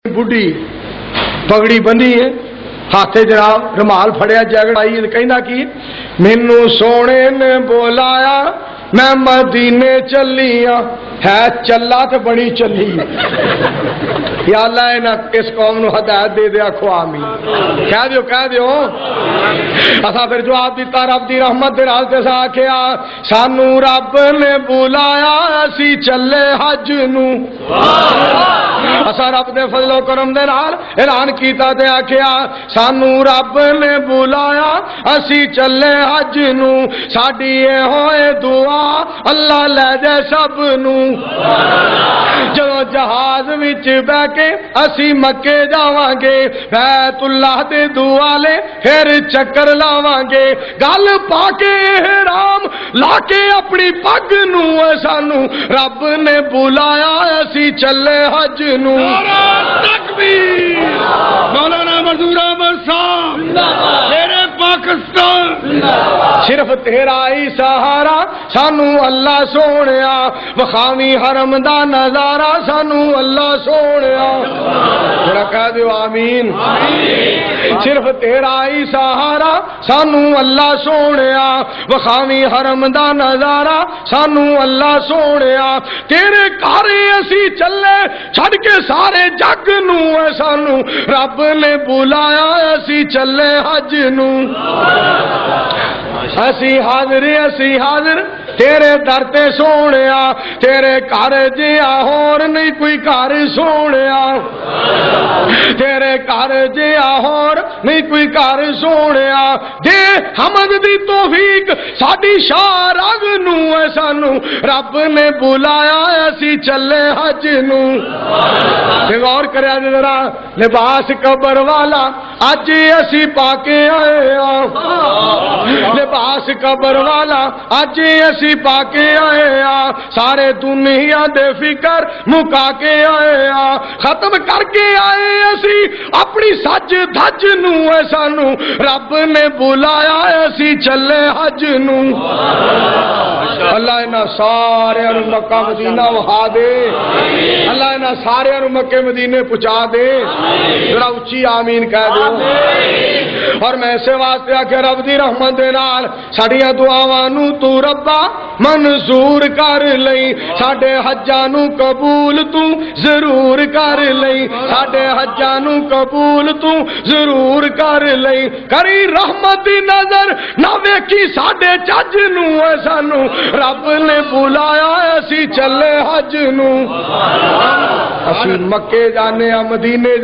बुढ़ी पगड़ी बंधी है, हाथे जनाब रुमाल फड़िया, जैकेट आई, कहना की मैनू सोने ने बोलाया मैं मदीने चली हाँ। है चला तो बड़ी चली या अल्लाह ना इस कौम नू हदायत दे दे, आखो आमीन। कह दियो असा फिर जवाब दिता रब दी रहमत दे नाल ते आखिया सानू रब ने बुलाया असी चले हज नू। असा रब दे फजलो करम दे नाल ऐलान कीता ते आखिया सानू रब ने बुलाया असी चले हज नू। साडी ए होए दुआ अल्लाह ले जाए सब नू। जदों जहाज विच बह के असी मक्के जावांगे, बैतुल्लाह दे दुआले फिर चक्कर लावांगे, गल पाके राम लाके अपनी पग नू सानू रब ने बुलाया असी चले हज नू। तकबीर मौलाना मंजूर अहमद साहब तेरे पाकिस्तान। सिर्फ तेरा ही सहारा सानू अल्लाह सोनिया, वखावी हरम दा नजारा सानू अल्लाह सोनिया। जरा कह दो आमीन। सिर्फ तेरा ही सहारा सानू अल्लाह सोनिया, वखावी हरम दा नजारा सानू अल्लाह सोनिया। तेरे घर असी चले छड़ के सारे जग नू सानू रब ने बुलाया असी चले हज नू। असी हाजिर तेरे दर ते सोनिया, तेरे घर जिया होर नहीं कोई घर सोनिया, तेरे घर जिया होर नहीं कोई घर सोनिया। दे हमद दी तौफीक साडी शाह रग नू सानू रब ने बुलाया असी चले हज नू। गौर करिया जरा लिबास कबर वाला अज असी पाके आए आ, लिबास कबर वाला अज असी पाके आए आ। सारे दुनिया दे फिकर मुका के आए आ, खत्म करके आए असी अपनी सज धज नू सानू रब ने बुलाया असी चले हज नू। अल्लाह इन्हां सारियां नू मक्का मदीना वहा दे, अल्लाह इन्हां सारियां नू मक्के मदीने पहुंचा दे। जरा उच्ची आमीन कह दो। और मैं इसे वास्ते आखे रब दी रहमत दे नाल साडियां दुआवां नू तू रब्बा मंजूर कर लई, साडे हज्जां नू कबूल तू जरूर कर लई, साडे हज्जां नू कबूल तू जरूर कर लई। करी रहमत दी नजर ना वेखी साडे जज नू सानू रब ने बुलाया असी चले हज नू। असी मक्के जाने मदीने